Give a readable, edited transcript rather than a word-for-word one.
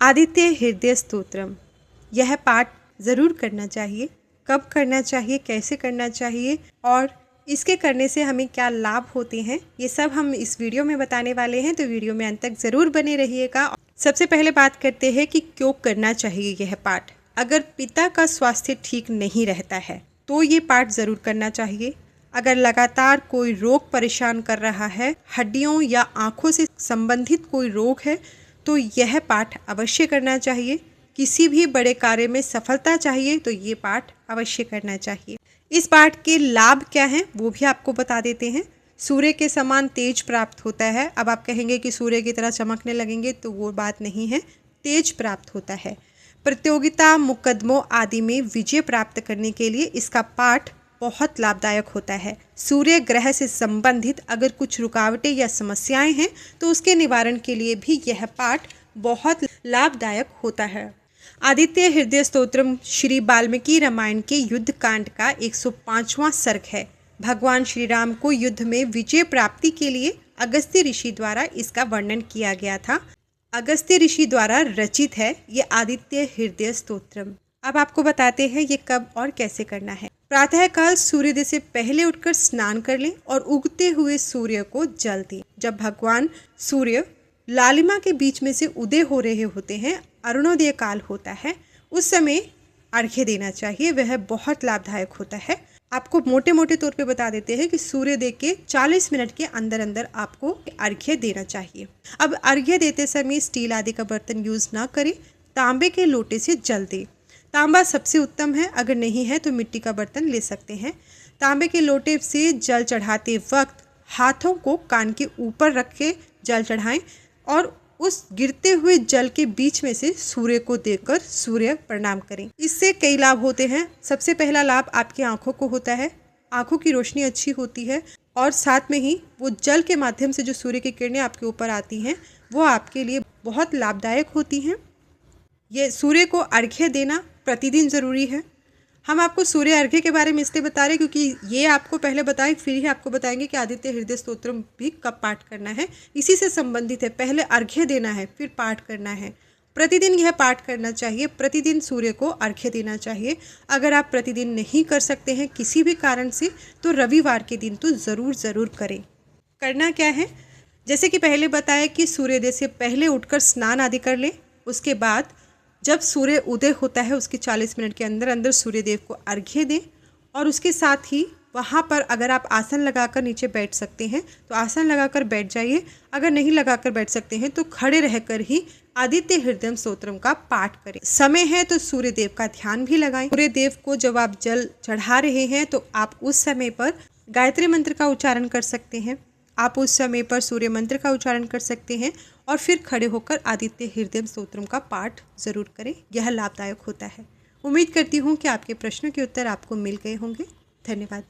आदित्य हृदय स्तोत्रम, यह पाठ ज़रूर करना चाहिए। कब करना चाहिए, कैसे करना चाहिए और इसके करने से हमें क्या लाभ होते हैं, ये सब हम इस वीडियो में बताने वाले हैं, तो वीडियो में अंत तक ज़रूर बने रहिएगा। सबसे पहले बात करते हैं कि क्यों करना चाहिए यह पाठ। अगर पिता का स्वास्थ्य ठीक नहीं रहता है तो ये पाठ ज़रूर करना चाहिए। अगर लगातार कोई रोग परेशान कर रहा है, हड्डियों या आँखों से संबंधित कोई रोग है, तो यह पाठ अवश्य करना चाहिए। किसी भी बड़े कार्य में सफलता चाहिए तो ये पाठ अवश्य करना चाहिए। इस पाठ के लाभ क्या हैं वो भी आपको बता देते हैं। सूर्य के समान तेज प्राप्त होता है। अब आप कहेंगे कि सूर्य की तरह चमकने लगेंगे, तो वो बात नहीं है, तेज प्राप्त होता है। प्रतियोगिता, मुकदमों आदि में विजय प्राप्त करने के लिए इसका पाठ बहुत लाभदायक होता है। सूर्य ग्रह से संबंधित अगर कुछ रुकावटें या समस्याएं हैं तो उसके निवारण के लिए भी यह पाठ बहुत लाभदायक होता है। आदित्य हृदय स्तोत्रम श्री वाल्मीकि रामायण के युद्ध कांड का 105वां सर्ग है। भगवान श्री राम को युद्ध में विजय प्राप्ति के लिए अगस्त्य ऋषि द्वारा इसका वर्णन किया गया था। अगस्त्य ऋषि द्वारा रचित है ये आदित्य हृदय स्तोत्रम। अब आपको बताते हैं ये कब और कैसे करना है। प्रातःकाल सूर्योदय से पहले उठकर स्नान कर लें और उगते हुए सूर्य को जल दें। जब भगवान सूर्य लालिमा के बीच में से उदय हो रहे होते हैं, अरुणोदय काल होता है, उस समय अर्घ्य देना चाहिए। वह बहुत लाभदायक होता है। आपको मोटे मोटे तौर पे बता देते हैं कि सूर्योदय के 40 मिनट के अंदर अंदर आपको अर्घ्य देना चाहिए। अब अर्घ्य देते समय स्टील आदि का बर्तन यूज ना करें, तांबे के लोटे से जल दें। तांबा सबसे उत्तम है, अगर नहीं है तो मिट्टी का बर्तन ले सकते हैं। तांबे के लोटे से जल चढ़ाते वक्त हाथों को कान के ऊपर रख के जल चढ़ाएं और उस गिरते हुए जल के बीच में से सूर्य को देखकर सूर्य प्रणाम करें। इससे कई लाभ होते हैं। सबसे पहला लाभ आपकी आंखों को होता है। आंखों की रोशनी अच्छी होती है और साथ में ही वो जल के माध्यम से जो सूर्य की किरणें आपके ऊपर आती हैं वो आपके लिए बहुत लाभदायक होती हैं। ये सूर्य को अर्घ्य देना प्रतिदिन ज़रूरी है। हम आपको सूर्य अर्घ्य के बारे में इसलिए बता रहे हैं क्योंकि ये आपको पहले बताएं, फिर ही आपको बताएंगे कि आदित्य हृदय स्तोत्रम भी कब पाठ करना है। इसी से संबंधित है। पहले अर्घ्य देना है, फिर पाठ करना है। प्रतिदिन यह पाठ करना चाहिए। प्रतिदिन सूर्य को अर्घ्य देना चाहिए। अगर आप प्रतिदिन नहीं कर सकते हैं किसी भी कारण से, तो रविवार के दिन तो ज़रूर करें। करना क्या है, जैसे कि पहले बताया कि सूर्योदय से पहले उठकर स्नान आदि कर लें। उसके बाद जब सूर्य उदय होता है उसके 40 मिनट के अंदर अंदर सूर्यदेव को अर्घ्य दें और उसके साथ ही वहाँ पर अगर आप आसन लगाकर नीचे बैठ सकते हैं तो आसन लगाकर बैठ जाइए। अगर नहीं लगाकर बैठ सकते हैं तो खड़े रहकर ही आदित्य हृदय स्तोत्रम का पाठ करें। समय है तो सूर्यदेव का ध्यान भी लगाएं। सूर्यदेव को जब आप जल चढ़ा रहे हैं तो आप उस समय पर गायत्री मंत्र का उच्चारण कर सकते हैं। आप उस समय पर सूर्य मंत्र का उच्चारण कर सकते हैं और फिर खड़े होकर आदित्य हृदय स्तोत्रम का पाठ ज़रूर करें। यह लाभदायक होता है। उम्मीद करती हूँ कि आपके प्रश्नों के उत्तर आपको मिल गए होंगे। धन्यवाद।